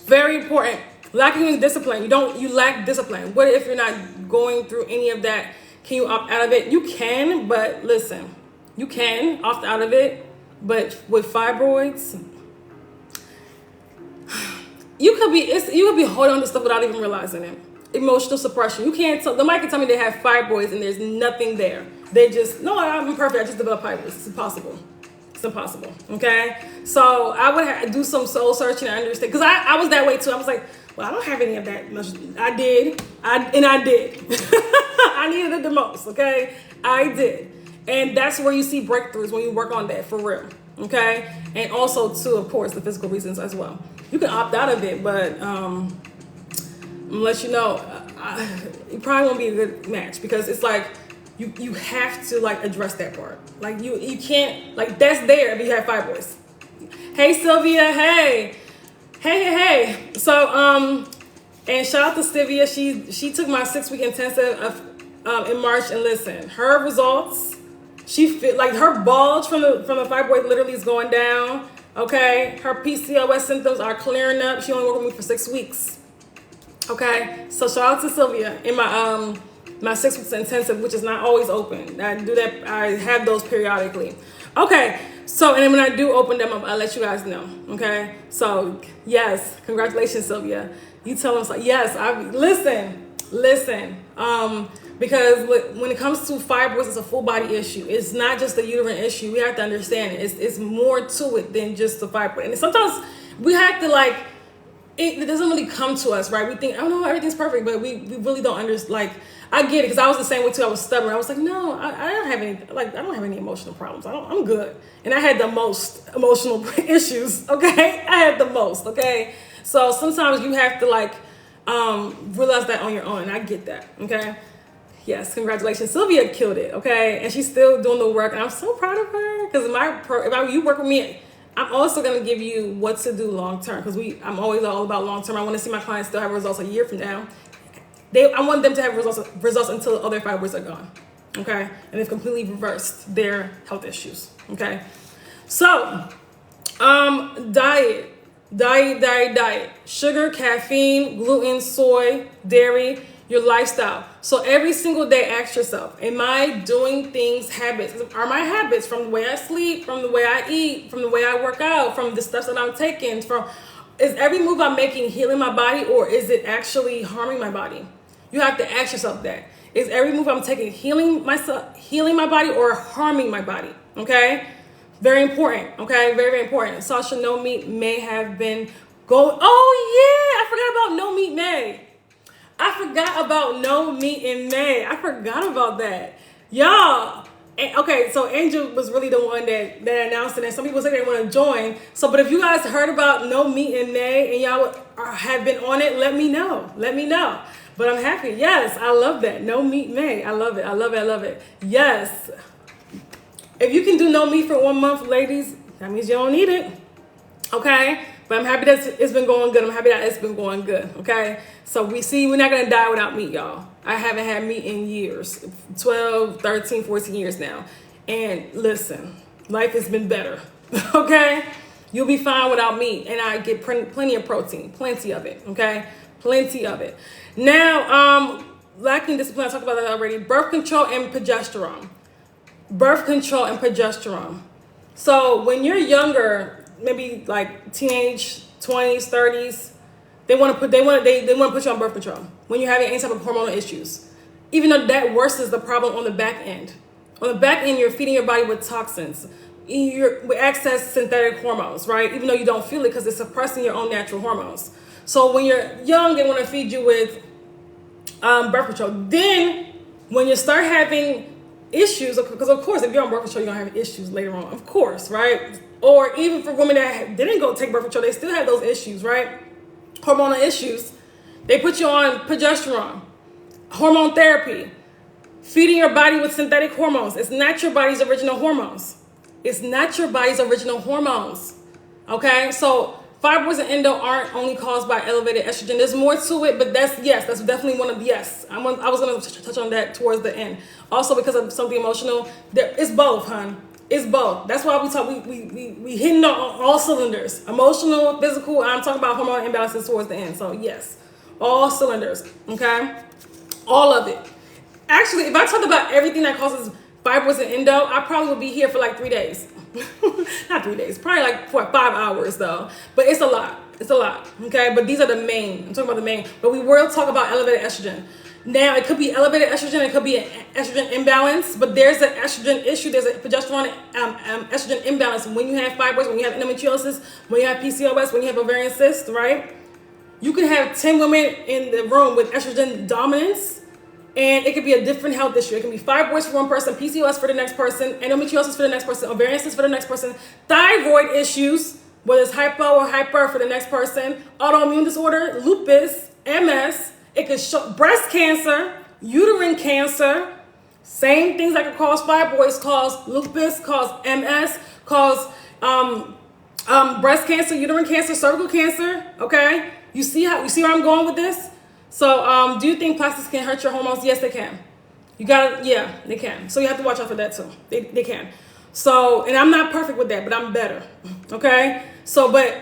very important. Lacking discipline. You lack discipline. What if you're not going through any of that? Can you opt out of it? You can, but listen, you can opt out of it. But with fibroids, you could be holding on to stuff without even realizing it. Emotional suppression. You can't tell. Nobody can tell me they have fibroids and there's nothing there. They just, no, I'm perfect. I just developed fibroids. It's impossible. It's impossible. Okay. So I would do some soul searching and understand, because I was that way too. I was like, well, I don't have any of that much. I did. I did. I needed it the most. Okay. I did. And that's where you see breakthroughs, when you work on that for real. Okay. And also too, of course, the physical reasons as well. You can opt out of it, but I'm gonna let you know, it probably won't be a good match, because it's like you have to like address that part. Like you can't, like, that's there if you have fibroids. Hey Sylvia, hey. So and shout out to Sylvia. She took my 6-week intensive in March, and listen, her results. She feel like her bulge from the fibroid literally is going down. Okay, her PCOS symptoms are clearing up. She only worked with me for 6 weeks. Okay, so shout out to Sylvia in my 6 weeks intensive, which is not always open. I do that. I have those periodically. Okay, so and then when I do open them up, I'll let you guys know. Okay, so yes, congratulations, Sylvia. You tell them so. Yes, listen. Because when it comes to fibroids, it's a full body issue. It's not just a uterine issue. We have to understand it. It's more to it than just the fibroid. And sometimes we have to it doesn't really come to us, right? We think, oh no, everything's perfect, but we really don't understand. Like, I get it, because I was the same way too. I was stubborn. I was like, no, I don't have any, I don't have any emotional problems. I'm good. And I had the most emotional issues. Okay, I had the most. Okay, so sometimes you have to realize that on your own. And I get that. Okay. Yes, congratulations. Sylvia killed it, okay? And she's still doing the work, and I'm so proud of her, because you work with me I'm also going to give you what to do long term, because I'm always all about long term. I want to see my clients still have results a year from now. I want them to have results until all their fibroids are gone, okay? And they've completely reversed their health issues, okay? So, diet. Sugar, caffeine, gluten, soy, dairy, your lifestyle. So every single day, ask yourself, am I doing things, habits? Are my habits from the way I sleep, from the way I eat, from the way I work out, from the steps that I'm taking, is every move I'm making healing my body, or is it actually harming my body? You have to ask yourself that. Is every move I'm taking healing my body or harming my body? Okay? Very important. Okay? Very, very important. Sasha, no meat may have been going. Oh, yeah. I forgot about no meat May. I forgot about no meat in May. I forgot about that. Y'all. Okay, so Angel was really the one that announced it, and some people say they want to join. So, but if you guys heard about no meat in May and y'all have been on it, let me know. Let me know. But I'm happy. Yes, I love that. No meat May. I love it. I love it. I love it. Yes. If you can do no meat for 1 month, ladies, that means you don't need it. Okay? But I'm happy that it's been going good. I'm happy that it's been going good. Okay? So we're not going to die without meat, y'all. I haven't had meat in years. 12, 13, 14 years now. And listen, life has been better. Okay? You'll be fine without meat. And I get plenty of protein. Plenty of it. Okay? Plenty of it. Now, lacking discipline, I talked about that already. Birth control and progesterone. Birth control and progesterone. So when you're younger, maybe like teenage, 20s, 30s, they want to put you on birth control when you're having any type of hormonal issues. Even though that worsens the problem on the back end. On the back end, you're feeding your body with toxins. We access synthetic hormones, right? Even though you don't feel it because it's suppressing your own natural hormones. So when you're young, they want to feed you with birth control. Then when you start having issues, because of course, if you're on birth control, you're going to have issues later on, of course, right? Or even for women that didn't go take birth control, they still have those issues, right? Hormonal issues. They put you on progesterone, hormone therapy, feeding your body with synthetic hormones. It's not your body's original hormones. It's not your body's original hormones. Okay? So fibroids and endo aren't only caused by elevated estrogen. There's more to it, but that's definitely one of the yes. I was going to touch on that towards the end. Also because of something emotional, it's both, hon. It's both. That's why we hitting on all cylinders. Emotional, physical, I'm talking about hormone imbalances towards the end. So yes, all cylinders, okay? All of it. Actually, if I talked about everything that causes fibroids and endo, I probably would be here for like 3 days. Not 3 days, probably like 5 hours though. But it's a lot. It's a lot, okay? But these are the main. I'm talking about the main. But we will talk about elevated estrogen. Now, it could be elevated estrogen, it could be an estrogen imbalance, but there's an estrogen issue, there's a progesterone estrogen imbalance. When you have fibroids, when you have endometriosis, when you have PCOS, when you have ovarian cysts, right? You can have 10 women in the room with estrogen dominance, and it could be a different health issue. It can be fibroids for one person, PCOS for the next person, endometriosis for the next person, ovarian cysts for the next person, thyroid issues, whether it's hypo or hyper for the next person, autoimmune disorder, lupus, MS. It could show breast cancer, uterine cancer, same things that could cause fibroids, cause lupus, cause MS, cause breast cancer, uterine cancer, cervical cancer. Okay, you see where I'm going with this? So, do you think plastics can hurt your hormones? Yes, they can. Yeah, they can. So you have to watch out for that too. They can. So, and I'm not perfect with that, but I'm better. Okay. So, but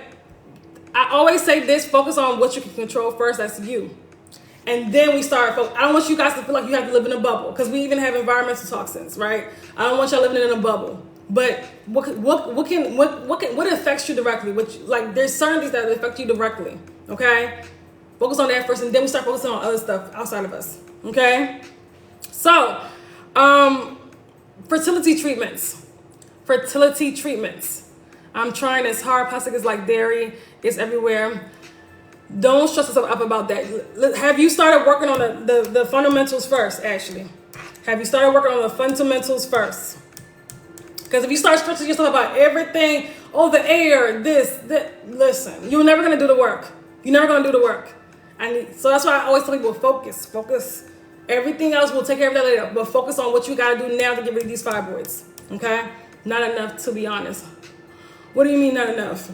I always say this: focus on what you can control first. That's you. And then we start. I don't want you guys to feel like you have to live in a bubble, because we even have environmental toxins, right? I don't want y'all living in a bubble. But what affects you directly? Like there's certain things that affect you directly. Okay, focus on that first, and then we start focusing on other stuff outside of us. Okay, so fertility treatments. I'm trying as hard. Plastic is like dairy. It's everywhere. Don't stress yourself up about that. Have you started working on the fundamentals first, actually? Have you started working on the fundamentals first? Because if you start stressing yourself about everything, the air, listen, you're never going to do the work. You're never going to do the work. So that's why I always tell people, focus. Everything else, we'll take care of that later. But focus on what you got to do now to get rid of these fibroids, okay? Not enough, to be honest. What do you mean not enough?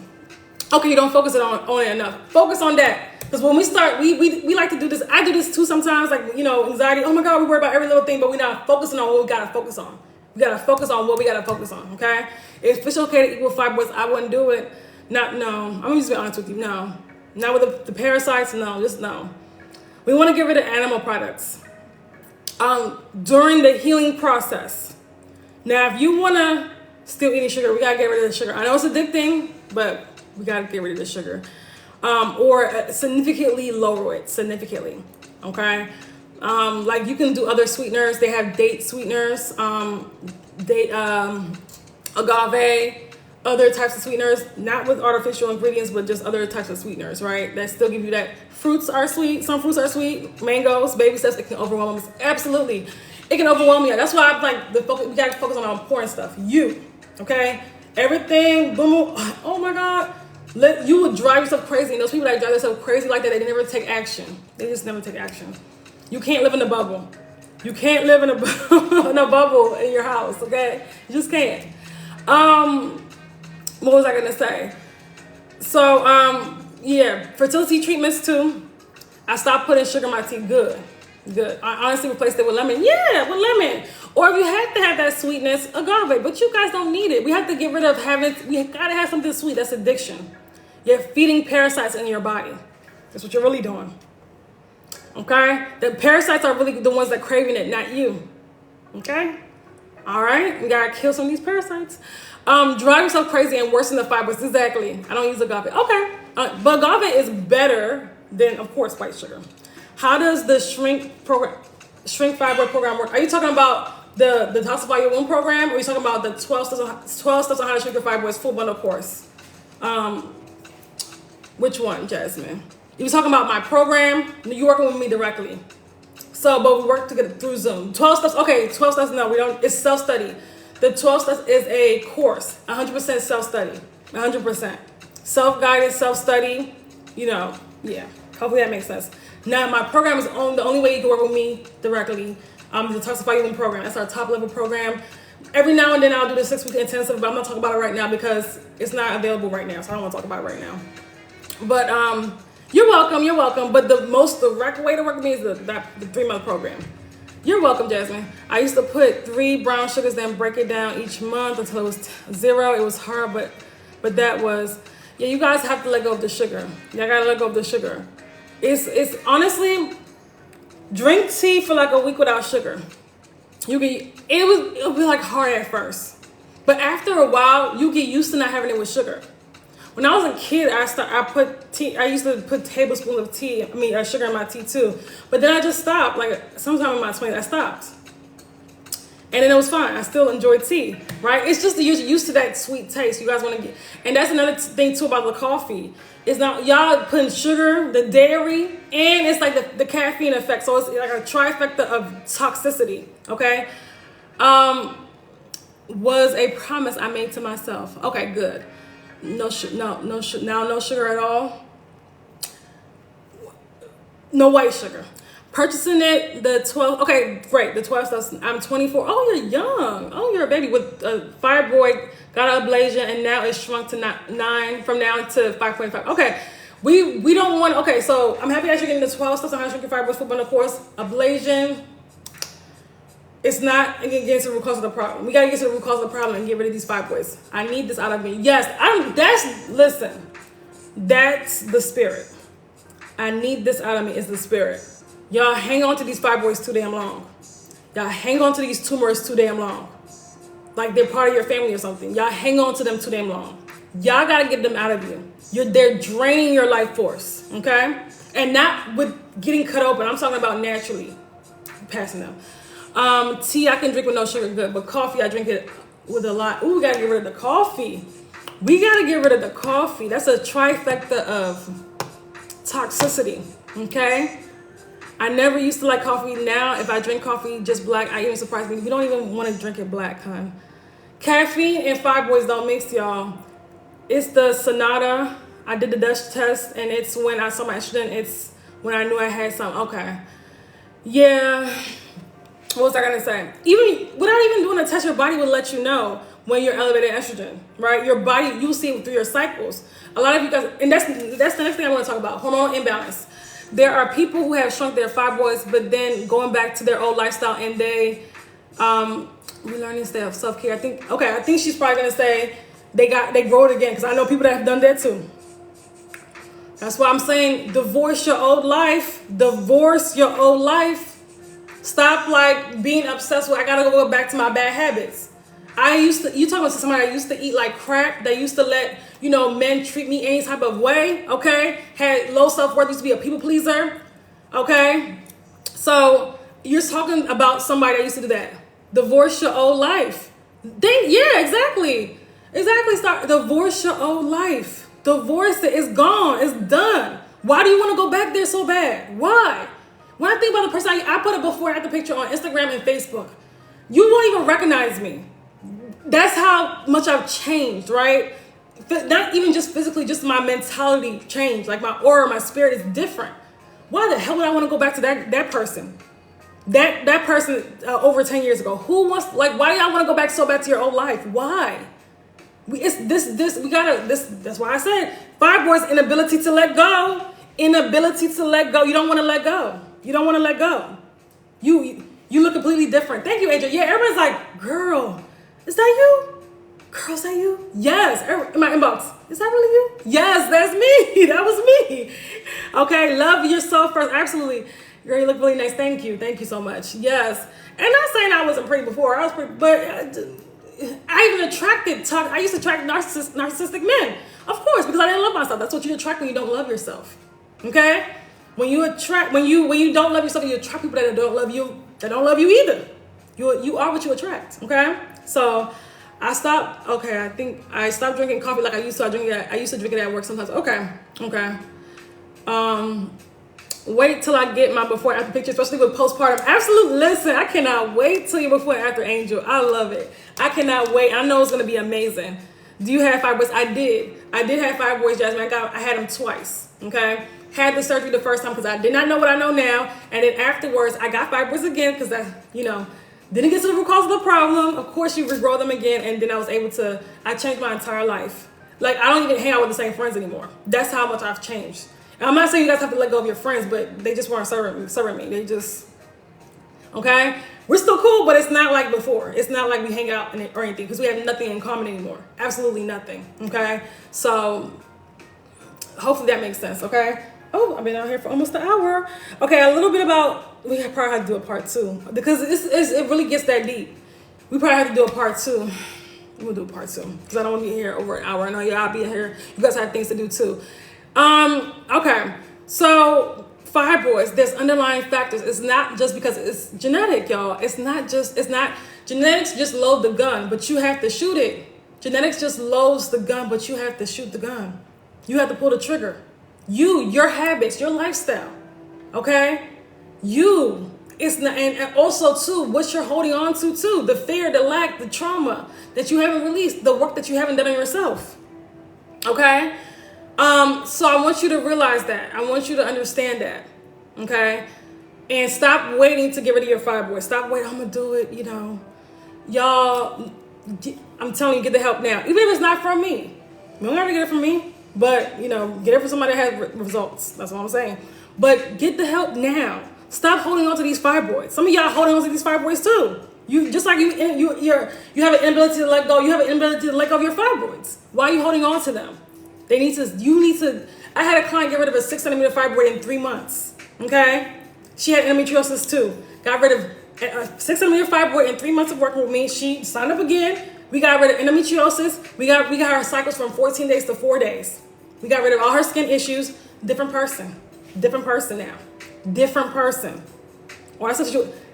Okay, you don't focus on it enough. Focus on that. Because when we start, we like to do this. I do this too sometimes, like, anxiety. Oh my God, we worry about every little thing, but we're not focusing on what we got to focus on. We got to focus on what we got to focus on, okay? If it's okay to eat with fibroids, I wouldn't do it. No. I'm going to just be honest with you. No. Not with the parasites, no. Just no. We want to get rid of animal products during the healing process. Now, if you want to still eat sugar, we got to get rid of the sugar. I know it's addicting, but we got to get rid of the sugar. Or significantly lower it, okay? Like you can do other sweeteners. They have date sweeteners, agave, other types of sweeteners, not with artificial ingredients, but just other types of sweeteners, right? That still give you that. Fruits are sweet. Some fruits are sweet. Mangoes, baby steps, it can overwhelm us. Absolutely. It can overwhelm you. That's why I'm like, we got to focus on our important stuff. You, okay? Everything, boom, oh my God. You would drive yourself crazy. And those people that drive themselves crazy like that, they never take action. They just never take action. You can't live in a bubble. You can't live in a bubble in your house, okay? You just can't. What was I gonna say? So, yeah, fertility treatments too. I stopped putting sugar in my tea. Good. I honestly replaced it with lemon. Yeah, with lemon. Or if you have to have that sweetness, agave. But you guys don't need it. We have to get rid of we gotta have something sweet. That's addiction. You're feeding parasites in your body. That's what you're really doing. Okay? The parasites are really the ones that craving it, not you. Okay? All right? We gotta kill some of these parasites. Drive yourself crazy and worsen the fibers. Exactly. I don't use agave. Okay. But agave is better than, of course, white sugar. How does the shrink fibroid program work? Are you talking about the Detoxify Your Womb program, or are you talking about the 12 steps on how to shrink your fibroids full bundle course? Which one, Jasmine? You were talking about my program. You're working with me directly. So, but we work together through Zoom. 12 steps. Okay, 12 steps. No, we don't. It's self-study. The 12 steps is a course. 100% self-study. 100%. Self-guided, self-study. Yeah. Hopefully that makes sense. Now, my program is the only way you can work with me directly. The Detoxify Your Womb program. That's our top level program. Every now and then I'll do the 6-week intensive, but I'm not talking about it right now because it's not available right now. So I don't want to talk about it right now. But you're welcome. But the most direct way to work with me is the 3-month program. You're welcome, Jasmine. I used to put 3 brown sugars, then break it down each month until it was 0. It was hard, but that was, yeah, you guys have to let go of the sugar. Y'all gotta let go of the sugar. It's honestly, drink tea for like a week without sugar. It'll be like hard at first, but after a while, you get used to not having it with sugar. When I was a kid, I used to put tablespoons of sugar in my tea too. But then I just stopped. Like sometime in my 20s, I stopped. And then it was fine. I still enjoy tea, right? It's just you're used to that sweet taste. You guys want to get, and that's another thing too about the coffee. It's not y'all putting sugar, the dairy, and it's like the caffeine effect. So it's like a trifecta of toxicity. Okay, was a promise I made to myself. Okay, good. No sugar at all. No white sugar. Purchasing it, the 12, okay, great, the 12 steps. I'm 24. Oh, you're young. Oh, you're a baby with a fibroid, got an ablation, and now it's shrunk to 9, from now to 5.5. Okay, we don't want, okay, so I'm happy that you're getting the 12 steps on how to shrink your fibroids full bundle course. Ablation, it's not against the root cause of the problem. We got to get to the root cause of the problem and get rid of these fibroids. I need this out of me. Yes, that's the spirit. I need this out of me is the spirit. Y'all hang on to these fibroids too damn long. Y'all hang on to these tumors too damn long. Like they're part of your family or something. Y'all hang on to them too damn long. Y'all got to get them out of you. They're draining your life force, okay? And not with getting cut open. I'm talking about naturally passing them. Tea I can drink with no sugar, good. But coffee, I drink it with a lot. Ooh, we got to get rid of the coffee. That's a trifecta of toxicity, okay? I never used to like coffee. Now, if I drink coffee just black, I even surprise me. You don't even want to drink it black, hon. Caffeine and fibroids don't mix, y'all. It's the Sonata. I did the Dutch test, and it's when I saw my estrogen. It's when I knew I had something. Okay. Yeah. What was I going to say? Even without even doing a test, your body will let you know. when you're elevated estrogen, right? Your body, you see it through your cycles. A lot of you guys, and that's the next thing I want to talk about, hormonal imbalance. There are people who have shrunk their fibroids, but then going back to their old lifestyle, and they relearning self-care. I think she's probably gonna say they grow it again, because I know people that have done that too. That's why I'm saying divorce your old life. Divorce your old life. Stop like being obsessed with I gotta go back to my bad habits. You talking about somebody that used to eat like crap, that used to let, men treat me any type of way, okay? Had low self-worth, used to be a people pleaser, okay? So you're talking about somebody that used to do that. Divorce your old life. Yeah, exactly. Divorce your old life. Divorce it. It's gone. It's done. Why do you want to go back there so bad? Why? When I think about the person, I put a before and after picture on Instagram and Facebook. You won't even recognize me. That's how much I've changed, right? Not even just physically, just my mentality changed. Like my aura, my spirit is different. Why the hell would I want to go back to that person? That person over 10 years ago. Why do y'all want to go back so bad to your old life? Why? That's why I said fibroids, inability to let go. Inability to let go. You don't want to let go. You don't want to let go. You look completely different. Thank you, Angel. Yeah, everybody's like, girl, is that you? Girl, is that you? Yes. In my inbox. Is that really you? Yes, that's me. That was me. Okay, love yourself first. Absolutely. Girl, you look really nice. Thank you. Thank you so much. Yes. And not saying I wasn't pretty before. I was pretty, but I even attracted. I used to attract narcissistic men. Of course, because I didn't love myself. That's what you attract when you don't love yourself. Okay? When you don't love yourself, you attract people that don't love you, that don't love you either. You are what you attract. Okay? So I think I stopped drinking coffee like I used to. I used to drink it at work sometimes. Okay. Wait till I get my before and after picture, especially with postpartum. Absolutely. Listen, I cannot wait till your before and after, Angel. I love it. I cannot wait. I know it's going to be amazing. Do you have fibroids? I did have fibroids, Jasmine. I had them twice. Okay. Had the surgery the first time because I did not know what I know now. And then afterwards, I got fibroids again because didn't get to the root cause of the problem. Of course, you regrow them again. And then I changed my entire life. Like, I don't even hang out with the same friends anymore. That's how much I've changed. And I'm not saying you guys have to let go of your friends, but they just weren't serving me. They just, okay? We're still cool, but it's not like before. It's not like we hang out or anything because we have nothing in common anymore. Absolutely nothing, okay? So hopefully that makes sense, okay? Oh, I've been out here for almost an hour. Okay, a little bit about, we probably have to do a part 2 because it really gets that deep. We probably have to do a part 2. We'll do a part 2 because I don't want to be here over an hour. I know y'all be here. You guys have things to do too. Okay, so fibroids, there's underlying factors. It's not just because it's genetic, y'all. Genetics just load the gun, but you have to shoot it. Genetics just loads the gun, but you have to shoot the gun. You have to pull the trigger. Your habits, your lifestyle, okay? And also too, what you're holding on to too, the fear, the lack, the trauma that you haven't released, the work that you haven't done on yourself, okay? So I want you to realize that. I want you to understand that, okay? And stop waiting to get rid of your fibroids. Stop waiting, I'm going to do it, Y'all, I'm telling you, get the help now. Even if it's not from me. You don't have to get it from me, but, get it from somebody that has results. That's what I'm saying. But get the help now. Stop holding on to these fibroids. Some of y'all holding on to these fibroids too. You have an inability to let go. You have an inability to let go of your fibroids. Why are you holding on to them? I had a client get rid of a 6 centimeter fibroid in 3 months. Okay? She had endometriosis too. Got rid of a 6 centimeter fibroid in 3 months of working with me. She signed up again. We got rid of endometriosis. We got her cycles from 14 days to 4 days. We got rid of all her skin issues. Different person now. Different person.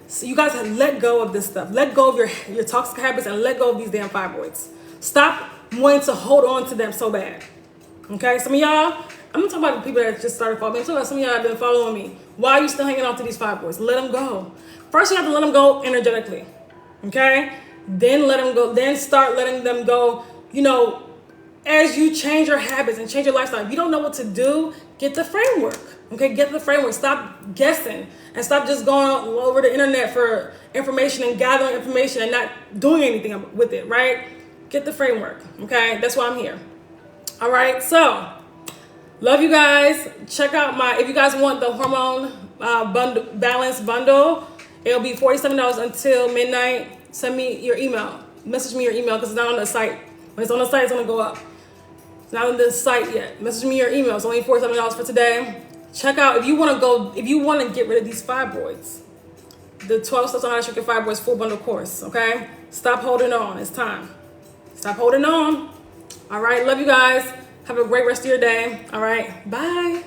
So you guys have let go of this stuff. Let go of your toxic habits and let go of these damn fibroids. Stop wanting to hold on to them so bad. Okay, some of y'all, I'm not talking about the people that just started following me. I'm talking about some of y'all that have been following me. Why are you still hanging on to these fibroids? Let them go. First, you have to let them go energetically. Okay? Then let them go. Then start letting them go, as you change your habits and change your lifestyle. If you don't know what to do, get the framework. Okay? Get the framework. Stop guessing. And stop just going all over the internet for information and gathering information and not doing anything with it, right? Get the framework, okay? That's why I'm here. All right, so love you guys. Check out if you guys want the hormone balance bundle, it'll be $47 until midnight. Send me your email. Message me your email because it's not on the site. When it's on the site, it's gonna go up. It's not on the site yet. Message me your email. It's only $47 for today. Check out if you want to get rid of these fibroids. The 12 steps on how to shrink your fibroids full bundle course. Okay, stop holding on. It's time. Stop holding on. All right, love you guys. Have a great rest of your day. All right, bye.